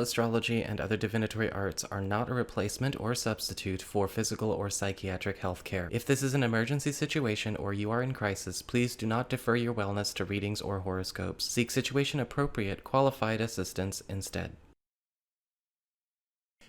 astrology and other divinatory arts are not a replacement or substitute for physical or psychiatric health care. If this is an emergency situation or you are in crisis, please do not defer your wellness to readings or horoscopes. Seek situation-appropriate, qualified assistance instead.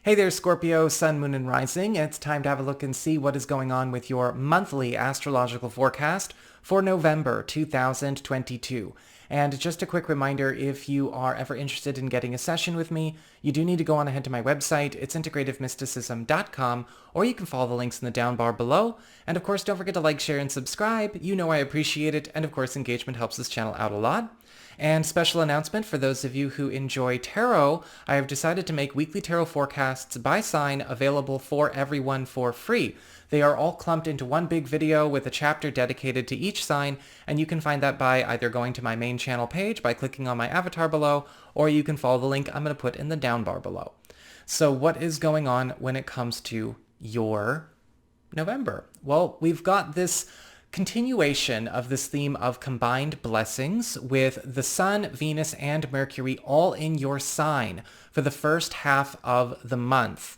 Hey there, Scorpio, Sun, Moon, and Rising. It's time to have a look and see what is going on with your monthly astrological forecast for November 2022. And just a quick reminder, if you are ever interested in getting a session with me, you do need to go on ahead to my website. It's integrativemysticism.com, or you can follow the links in the down bar below. And of course, don't forget to like, share, and subscribe. You know I appreciate it. And of course, engagement helps this channel out a lot. And special announcement for those of you who enjoy tarot, I have decided to make weekly tarot forecasts by sign available for everyone for free. They are all clumped into one big video with a chapter dedicated to each sign, and you can find that by either going to my main channel page by clicking on my avatar below, or you can follow the link I'm going to put in the down bar below. So what is going on when it comes to your November? Well, we've got this continuation of this theme of combined blessings with the Sun, Venus, and Mercury all in your sign for the first half of the month.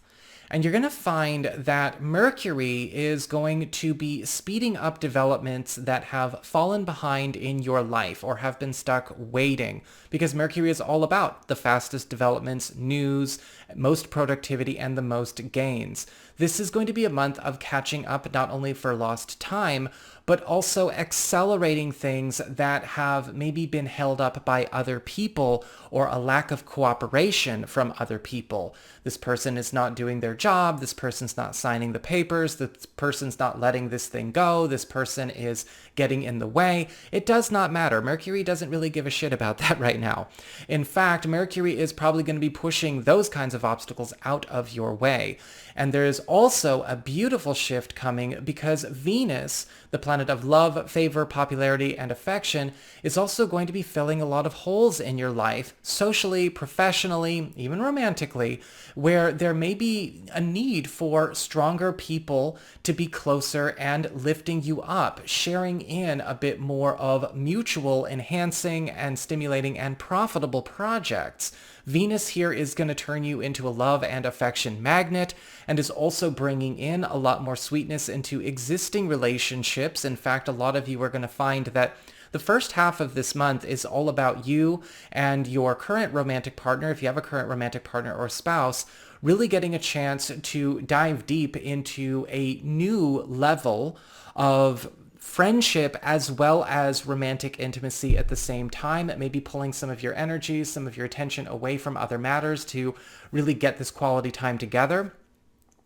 And you're going to find that Mercury is going to be speeding up developments that have fallen behind in your life or have been stuck waiting, because Mercury is all about the fastest developments, news, most productivity, and the most gains. This is going to be a month of catching up not only for lost time, but also accelerating things that have maybe been held up by other people or a lack of cooperation from other people. This person is not doing their job, this person's not signing the papers, this person's not letting this thing go, this person is getting in the way. It does not matter. Mercury doesn't really give a shit about that right now. In fact, Mercury is probably going to be pushing those kinds of obstacles out of your way. And there is also a beautiful shift coming because Venus, the planet of love, favor, popularity, and affection, is also going to be filling a lot of holes in your life, socially, professionally, even romantically, where there may be a need for stronger people to be closer and lifting you up, sharing in a bit more of mutual enhancing and stimulating and profitable projects. Venus here is going to turn you into a love and affection magnet and is also bringing in a lot more sweetness into existing relationships. In fact, a lot of you are going to find that the first half of this month is all about you and your current romantic partner, if you have a current romantic partner or spouse, really getting a chance to dive deep into a new level of friendship as well as romantic intimacy at the same time, maybe pulling some of your energies, some of your attention away from other matters to really get this quality time together.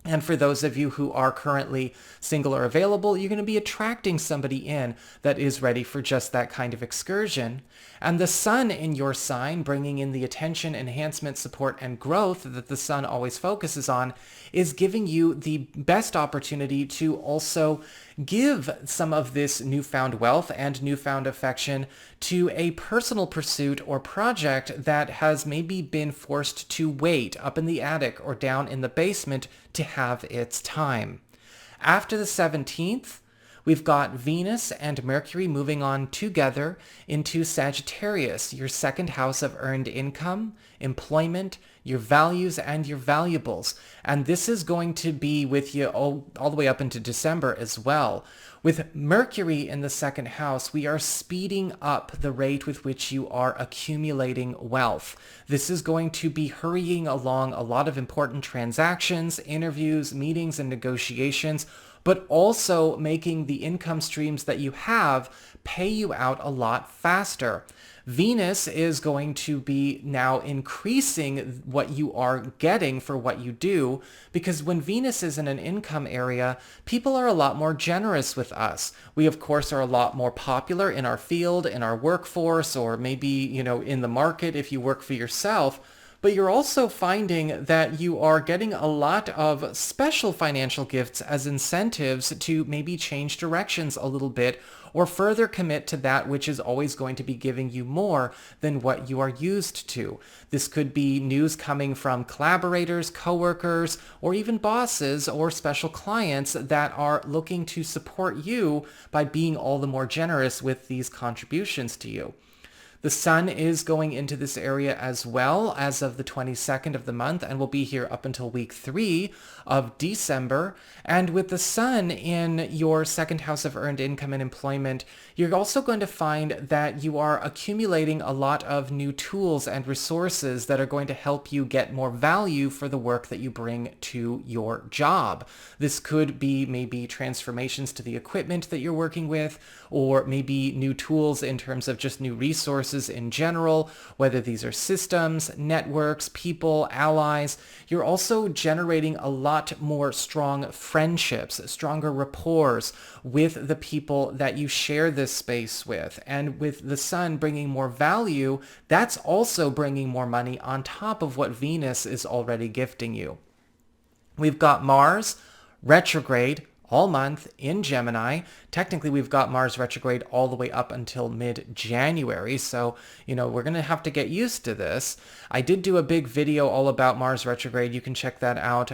And for those of you who are currently single or available, you're going to be attracting somebody in that is ready for just that kind of excursion. And the Sun in your sign, bringing in the attention, enhancement, support, and growth that the Sun always focuses on, is giving you the best opportunity to also give some of this newfound wealth and newfound affection to a personal pursuit or project that has maybe been forced to wait up in the attic or down in the basement to have its time. After the 17th, we've got Venus and Mercury moving on together into Sagittarius, your second house of earned income, employment, your values, and your valuables. And this is going to be with you all the way up into December as well. With Mercury in the second house, we are speeding up the rate with which you are accumulating wealth. This is going to be hurrying along a lot of important transactions, interviews, meetings, and negotiations, but also making the income streams that you have pay you out a lot faster. Venus is going to be now increasing what you are getting for what you do, because when Venus is in an income area, people are a lot more generous with us. We, of course, are a lot more popular in our field, in our workforce, or maybe, in the market if you work for yourself. But you're also finding that you are getting a lot of special financial gifts as incentives to maybe change directions a little bit or further commit to that which is always going to be giving you more than what you are used to. This could be news coming from collaborators, coworkers, or even bosses or special clients that are looking to support you by being all the more generous with these contributions to you. The sun is going into this area as well as of the 22nd of the month and will be here up until week 3 of December. And with the sun in your second house of earned income and employment, you're also going to find that you are accumulating a lot of new tools and resources that are going to help you get more value for the work that you bring to your job. This could be maybe transformations to the equipment that you're working with, or maybe new tools in terms of just new resources in general, whether these are systems, networks, people, allies. You're also generating a lot more strong friendships, stronger rapports with the people that you share this space with. And with the sun bringing more value, that's also bringing more money on top of what Venus is already gifting you. We've got Mars retrograde all month in Gemini. Technically, we've got Mars retrograde all the way up until mid-January. So, we're going to have to get used to this. I did do a big video all about Mars retrograde. You can check that out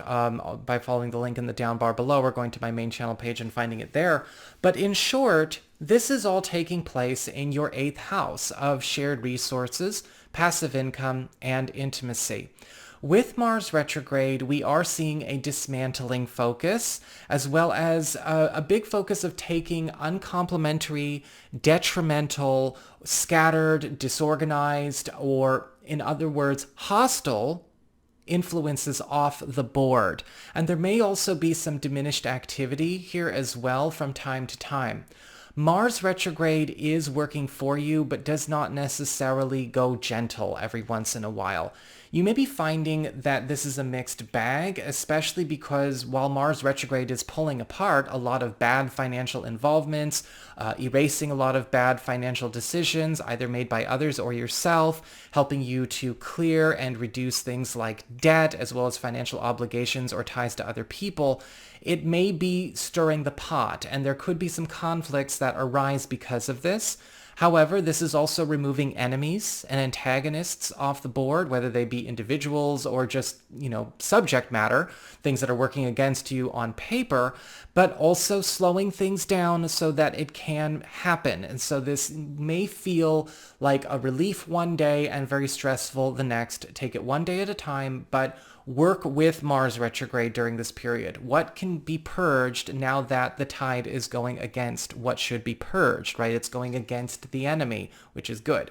by following the link in the down bar below or going to my main channel page and finding it there. But in short, this is all taking place in your 8th house of shared resources, passive income, and intimacy. With Mars retrograde, we are seeing a dismantling focus, as well as a big focus of taking uncomplimentary, detrimental, scattered, disorganized, or in other words, hostile influences off the board. And there may also be some diminished activity here as well from time to time. Mars retrograde is working for you, but does not necessarily go gentle every once in a while. You may be finding that this is a mixed bag, especially because while Mars retrograde is pulling apart a lot of bad financial involvements, erasing a lot of bad financial decisions, either made by others or yourself, helping you to clear and reduce things like debt, as well as financial obligations or ties to other people, it may be stirring the pot, and there could be some conflicts that arise because of this. However, this is also removing enemies and antagonists off the board, whether they be individuals or just, subject matter, things that are working against you on paper, but also slowing things down so that it can happen. And so this may feel like a relief one day and very stressful the next. Take it one day at a time, but work with Mars retrograde during this period. What can be purged now that the tide is going against what should be purged, right? It's going against the enemy, which is good.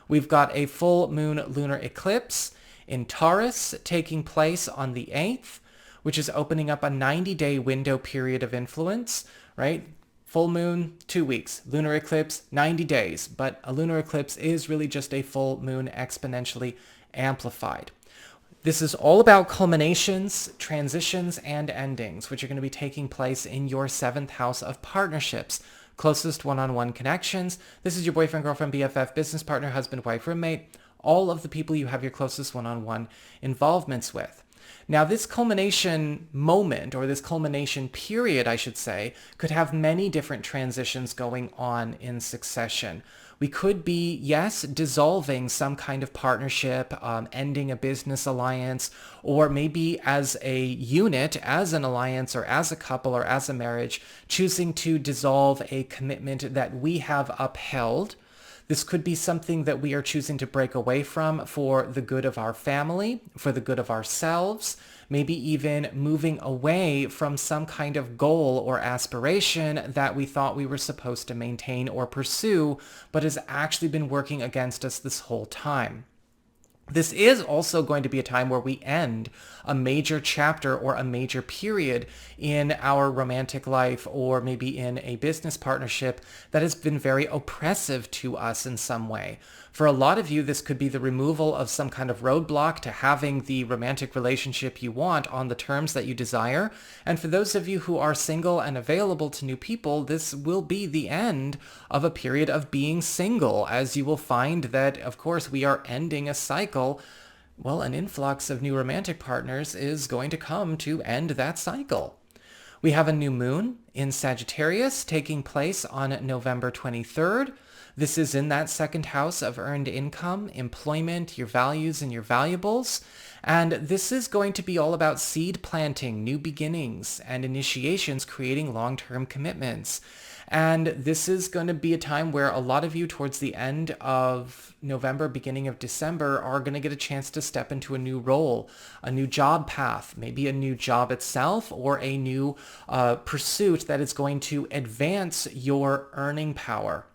We've got a full moon lunar eclipse in Taurus taking place on the 8th, which is opening up a 90-day window period of influence, right? Full moon, 2 weeks. Lunar eclipse, 90 days. But a lunar eclipse is really just a full moon exponentially amplified. This is all about culminations, transitions, and endings, which are going to be taking place in your 7th house of partnerships, closest one-on-one connections. This is your boyfriend, girlfriend, BFF, business partner, husband, wife, roommate, all of the people you have your closest one-on-one involvements with. Now, this culmination moment, or this culmination period, I should say, could have many different transitions going on in succession. We could be, yes, dissolving some kind of partnership, ending a business alliance, or maybe as a unit, as an alliance, or as a couple, or as a marriage, choosing to dissolve a commitment that we have upheld. This could be something that we are choosing to break away from for the good of our family, for the good of ourselves, maybe even moving away from some kind of goal or aspiration that we thought we were supposed to maintain or pursue, but has actually been working against us this whole time. This is also going to be a time where we end a major chapter or a major period in our romantic life, or maybe in a business partnership that has been very oppressive to us in some way. For a lot of you, this could be the removal of some kind of roadblock to having the romantic relationship you want on the terms that you desire. And for those of you who are single and available to new people, this will be the end of a period of being single, as you will find that, of course, we are ending a cycle. Well, an influx of new romantic partners is going to come to end that cycle. We have a new moon in Sagittarius taking place on November 23rd. This is in that 2nd house of earned income, employment, your values, and your valuables. And this is going to be all about seed planting, new beginnings, and initiations, creating long-term commitments. And this is going to be a time where a lot of you towards the end of November, beginning of December, are going to get a chance to step into a new role, a new job path, maybe a new job itself, or a new pursuit that is going to advance your earning power.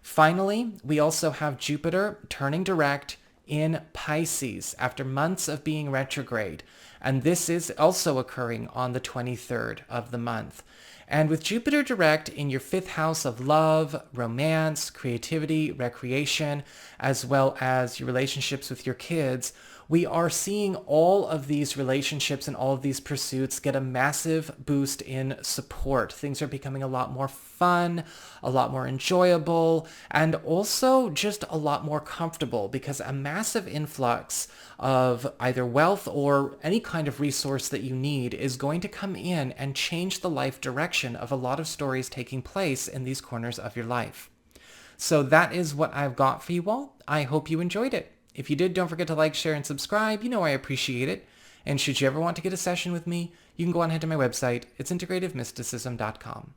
Finally, we also have Jupiter turning direct in Pisces after months of being retrograde. And this is also occurring on the 23rd of the month. And with Jupiter direct in your 5th house of love, romance, creativity, recreation, as well as your relationships with your kids, we are seeing all of these relationships and all of these pursuits get a massive boost in support. Things are becoming a lot more fun, a lot more enjoyable, and also just a lot more comfortable because a massive influx of either wealth or any kind of resource that you need is going to come in and change the life direction of a lot of stories taking place in these corners of your life. So that is what I've got for you all. I hope you enjoyed it. If you did, don't forget to like, share, and subscribe. You know I appreciate it. And should you ever want to get a session with me, you can go on ahead to my website. It's integrativemysticism.com.